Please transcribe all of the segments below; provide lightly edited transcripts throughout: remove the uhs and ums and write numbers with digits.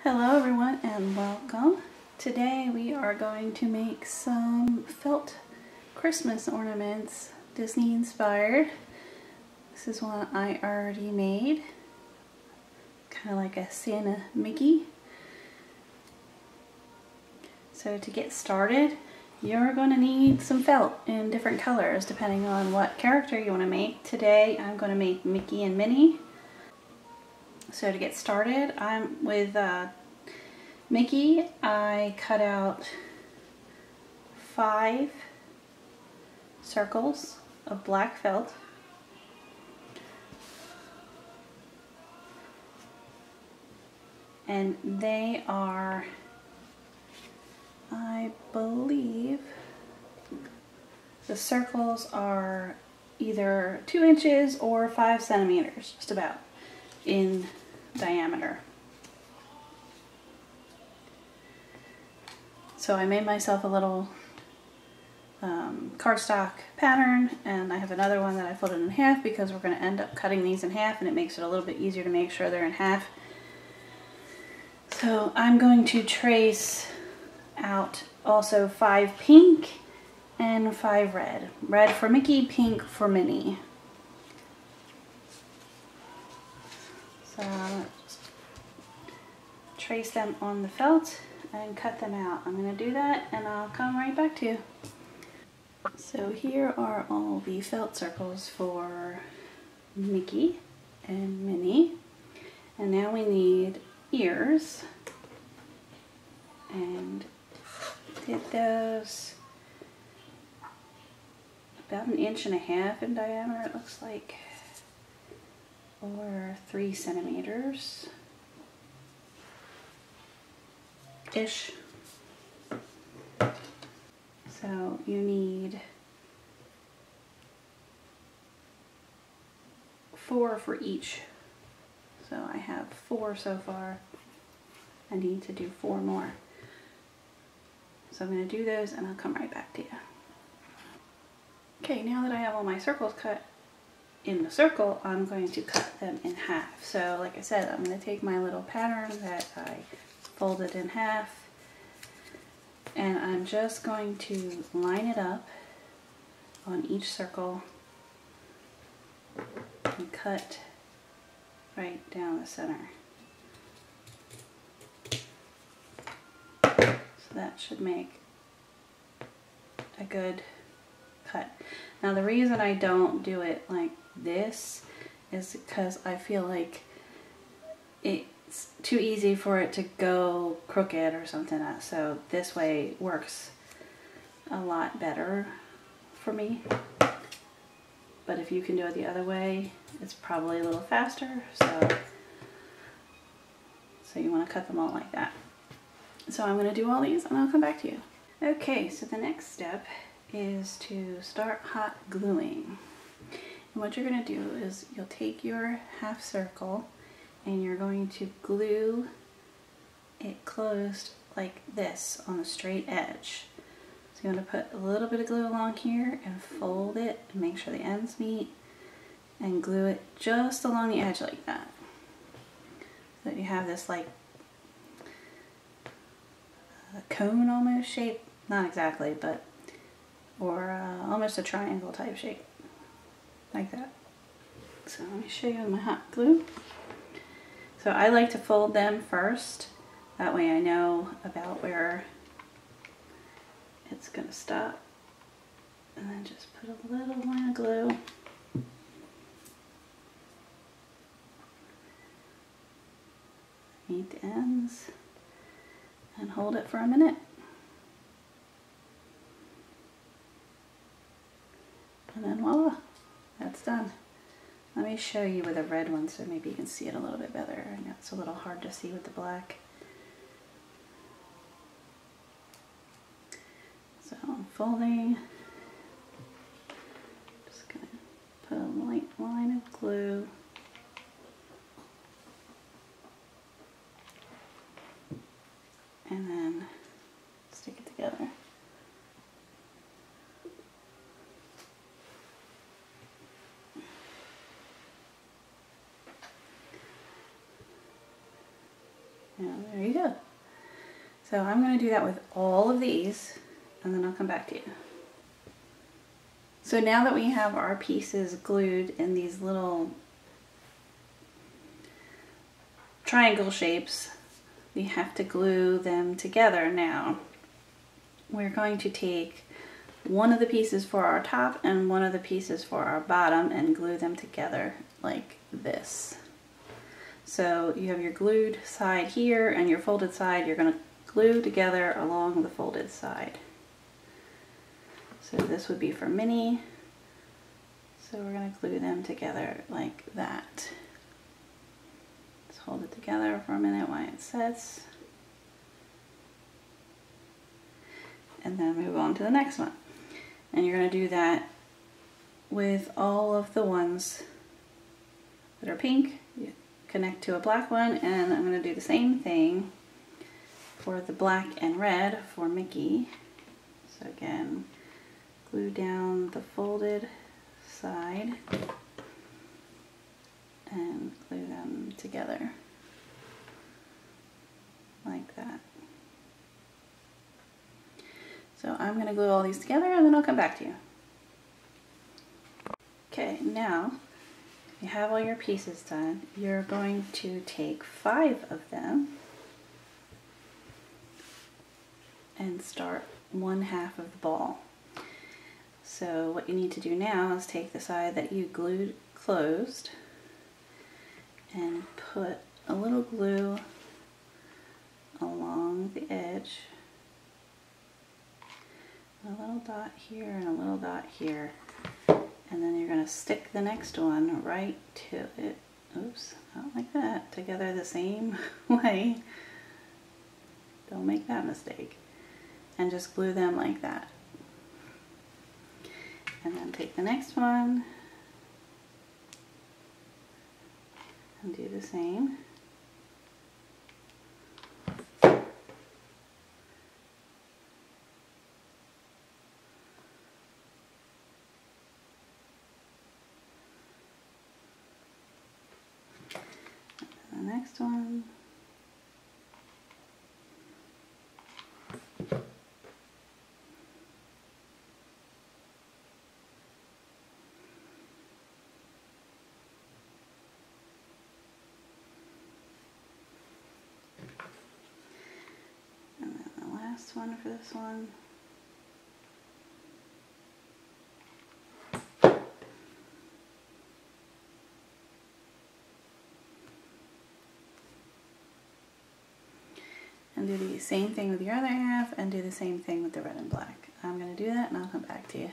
Hello everyone and welcome. Today we are going to make some felt Christmas ornaments, Disney inspired. This is one I already made, kind of like a Santa Mickey. So to get started, you're going to need some felt in different colors depending on what character you want to make. Today I'm going to make Mickey and Minnie. So to get started, I'm with Mickey. I cut out 5 circles of black felt. And they are, I believe, the circles are either 2 inches or 5 centimeters, just about, in diameter. So I made myself a little cardstock pattern, and I have another one that I folded in half because we're going to end up cutting these in half, and it makes it a little bit easier to make sure they're in half. So I'm going to trace out also 5 pink and 5 red. Red for Mickey, pink for Minnie. So just trace them on the felt and cut them out. I'm going to do that and I'll come right back to you. So here are all the felt circles for Mickey and Minnie. And now we need ears. And did those about 1.5 inches in diameter, it looks like, or 3 centimeters ish. So you need 4 for each. So I have 4 so far. I need to do 4 more. So I'm going to do those and I'll come right back to you. Okay, now that I have all my circles cut in the circle, I'm going to cut them in half. So like I said, I'm going to take my little pattern that I folded in half, and I'm just going to line it up on each circle and cut right down the center. So that should make a good cut. Now the reason I don't do it like this is because I feel like it's too easy for it to go crooked or something. So this way works a lot better for me. But if you can do it the other way, it's probably a little faster. So you want to cut them all like that. So I'm going to do all these and I'll come back to you. Okay, so the next step is to start hot gluing. And what you're going to do is you'll take your half circle and you're going to glue it closed like this on a straight edge. So you want to put a little bit of glue along here and fold it and make sure the ends meet and glue it just along the edge like that. So that you have this like a cone almost shape, not exactly, but or almost a triangle type shape, like that. So let me show you my hot glue. So I like to fold them first, that way I know about where it's going to stop, and then just put a little line of glue meet the ends and hold it for a minute. And then voila, that's done. Let me show you with a red one so maybe you can see it a little bit better. I know it's a little hard to see with the black. So I'm folding, just going to put a light line of glue and then stick it together. And there you go. So I'm going to do that with all of these, and then I'll come back to you. So now that we have our pieces glued in these little triangle shapes, we have to glue them together now. We're going to take one of the pieces for our top and one of the pieces for our bottom and glue them together like this. So you have your glued side here and your folded side. You're going to glue together along the folded side. So this would be for Minnie. So we're going to glue them together like that. Let's hold it together for a minute while it sets. And then move on to the next one. And you're going to do that with all of the ones that are pink. You connect to a black one, and I'm going to do the same thing for the black and red for Mickey. So again, glue down the folded side and glue them together like that. So I'm going to glue all these together and then I'll come back to you. Okay, now you have all your pieces done. You're going to take 5 of them and start 1/2 of the ball. So what you need to do now is take the side that you glued closed and put a little glue along the edge. A little dot here and a little dot here. And then you're going to stick the next one right to it. Oops, not like that. Together the same way. Don't make that mistake. And just glue them like that. And then take the next one and do the same. And the next one. One for this one. And do the same thing with your other half and do the same thing with the red and black. I'm going to do that and I'll come back to you.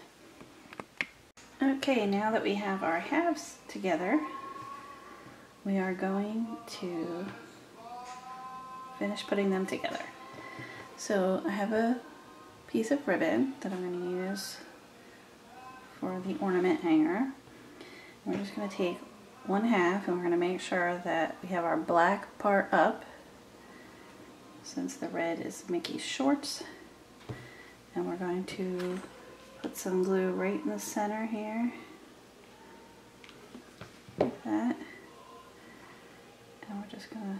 Okay, now that we have our halves together, we are going to finish putting them together. So I have a piece of ribbon that I'm going to use for the ornament hanger. We're just going to take 1/2 and we're going to make sure that we have our black part up, since the red is Mickey's shorts. And we're going to put some glue right in the center here, like that. And we're just going to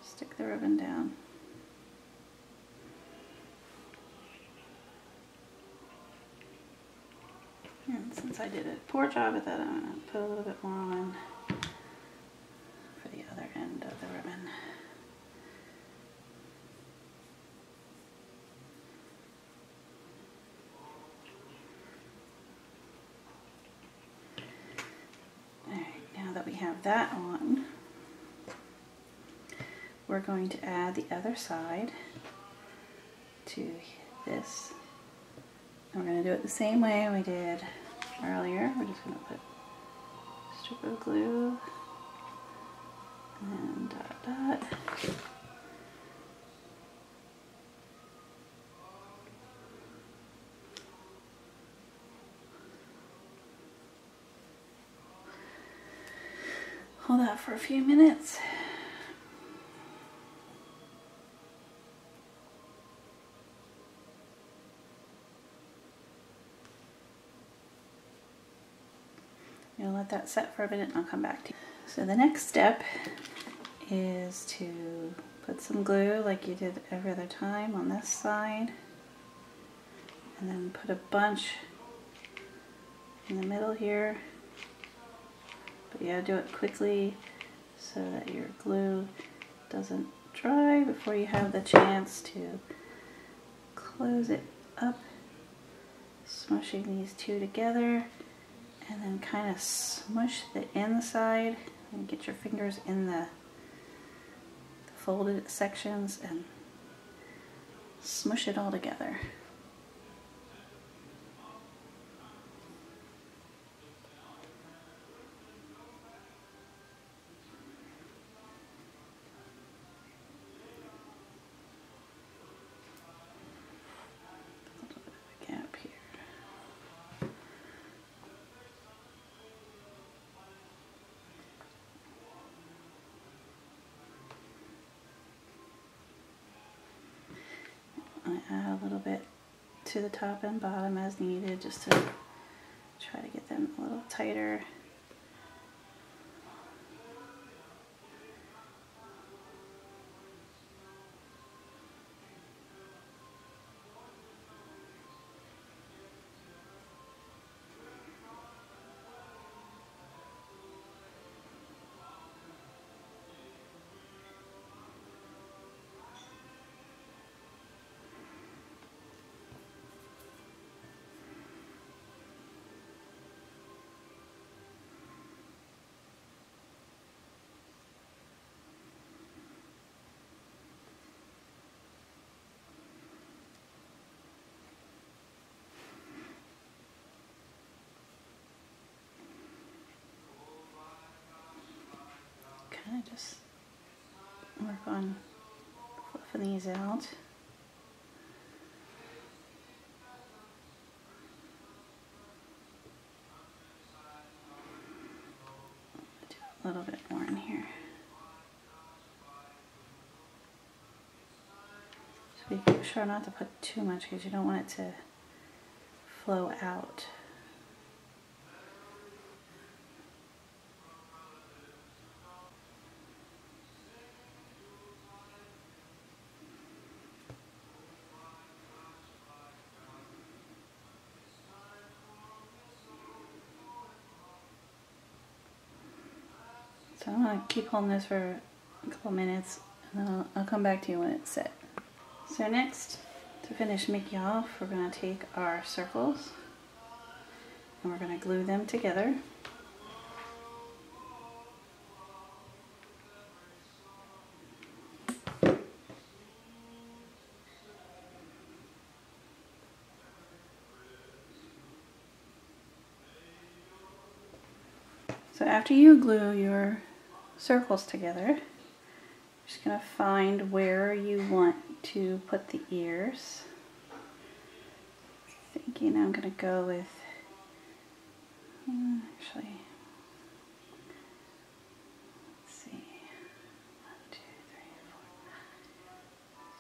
stick the ribbon down. And since I did a poor job at that, I'm going to put a little bit more on for the other end of the ribbon. Alright, now that we have that on, we're going to add the other side to this. And we're going to do it the same way we did earlier. We're just going to put a strip of glue and dot dot. Hold that for a few minutes. You'll let that set for a minute and I'll come back to you. So the next step is to put some glue like you did every other time on this side, and then put a bunch in the middle here, but you gotta do it quickly so that your glue doesn't dry before you have the chance to close it up, smushing these two together, and then kind of smush the inside and get your fingers in the folded sections and smush it all together. A little bit of a gap here. I add a little bit to the top and bottom as needed, just to try to get them a little tighter. Kind of just work on fluffing these out. Do a little bit more in here. Just be sure not to put too much because you don't want it to flow out. So I'm going to keep holding this for a couple minutes, and then I'll come back to you when it's set. So next, to finish Mickey off, we're going to take our circles and we're going to glue them together. So after you glue your circles together, you're just going to find where you want to put the ears. Thinking I'm going to go with, actually, let's see, 1, 2, 3, 4, 5.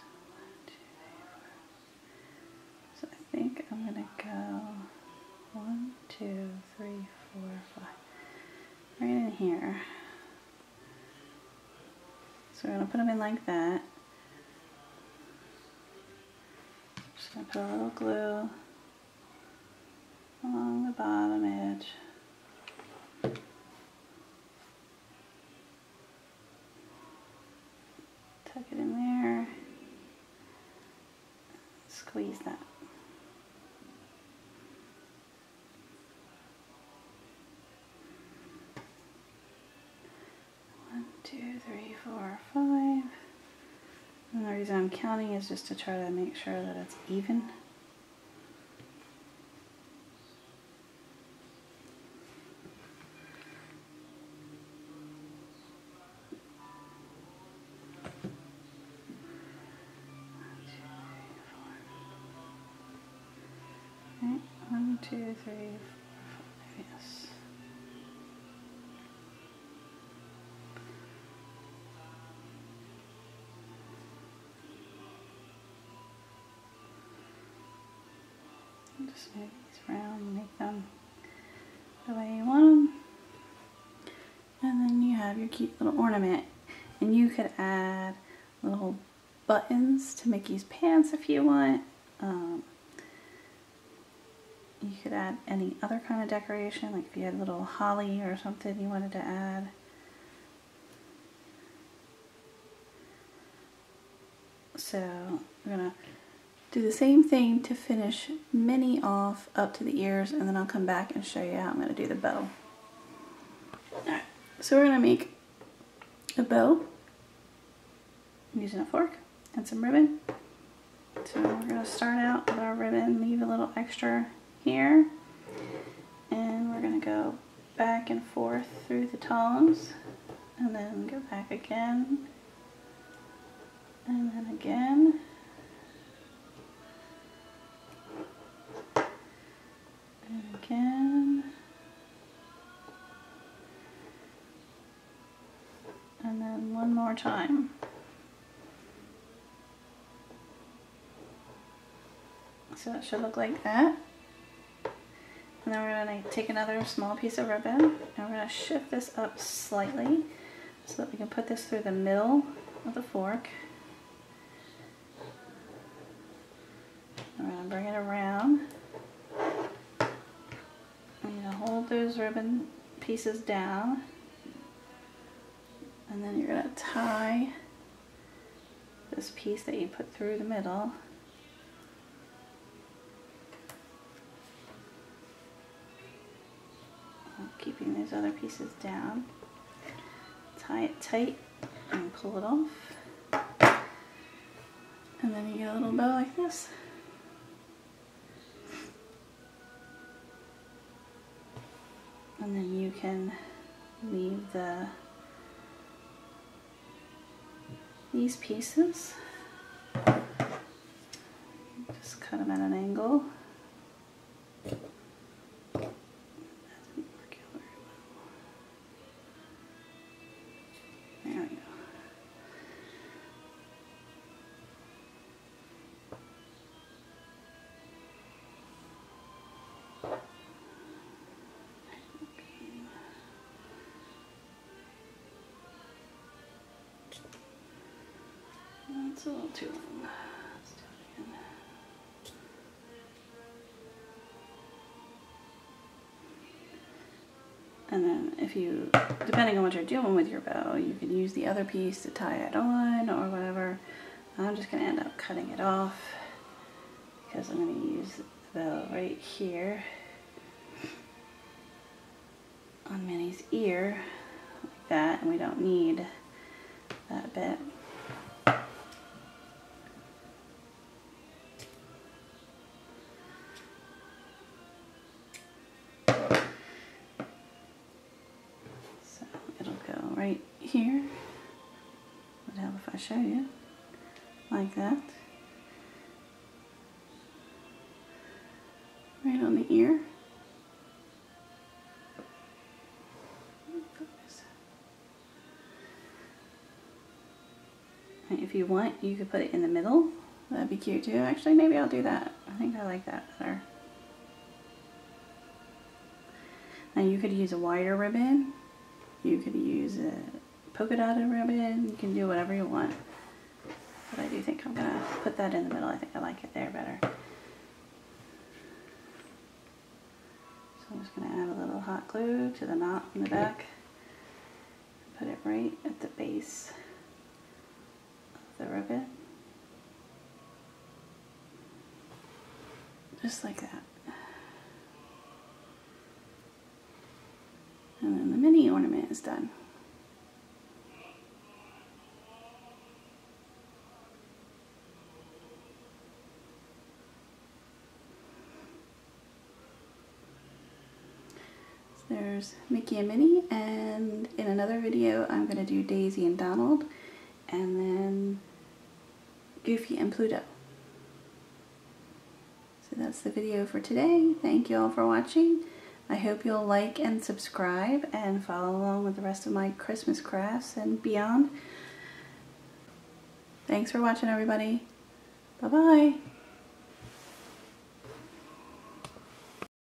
So 1, 2, 3, 4. So I think I'm going to go 1, 2, 3, 4, 5. Right in here. So we're going to put them in like that. Just going to put a little glue along the bottom edge. Tuck it in there. Squeeze that. One, 2, 3, 4, 5. And the reason I'm counting is just to try to make sure that it's even. Right, 1, 2, 3, 4, 5, yes. Just make these round, make them the way you want them. And then you have your cute little ornament. And you could add little buttons to Mickey's pants if you want. You could add any other kind of decoration, like if you had a little holly or something you wanted to add. So we're gonna do the same thing to finish Minnie off up to the ears, and then I'll come back and show you how I'm gonna do the bow. Alright, so we're gonna make a bow using a fork and some ribbon. So we're gonna start out with our ribbon, leave a little extra here, and we're gonna go back and forth through the tongs, and then go back again, and then again, and again, and then one more time. So it should look like that. And then we're going to take another small piece of ribbon, and we're going to shift this up slightly so that we can put this through the middle of the fork. And we're going to bring it around. And you're going to hold those ribbon pieces down. And then you're going to tie this piece that you put through the middle. Keeping those other pieces down. Tie it tight and pull it off. And then you get a little bow like this. And then you can leave these pieces. Just cut them at an angle. There we go. That's a little too long. Let's do it again. And then if you, depending on what you're doing with your bow, you can use the other piece to tie it on or whatever. I'm just going to end up cutting it off because I'm going to use the bow right here on Minnie's ear, like that, and we don't need that bit. Right here, would help if I show you, like that, right on the ear. And if you want, you could put it in the middle. That'd be cute too. Actually, maybe I'll do that. I think I like that better. Now you could use a wider ribbon. You could use a polka dotted ribbon. You can do whatever you want. But I do think I'm going to put that in the middle. I think I like it there better. So I'm just going to add a little hot glue to the knot in the back. Put it right at the base of the ribbon. Just like that. And then the Minnie ornament is done. So there's Mickey and Minnie, and in another video I'm going to do Daisy and Donald, and then Goofy and Pluto. So that's the video for today. Thank you all for watching. I hope you'll like and subscribe and follow along with the rest of my Christmas crafts and beyond. Thanks for watching, everybody. Bye-bye.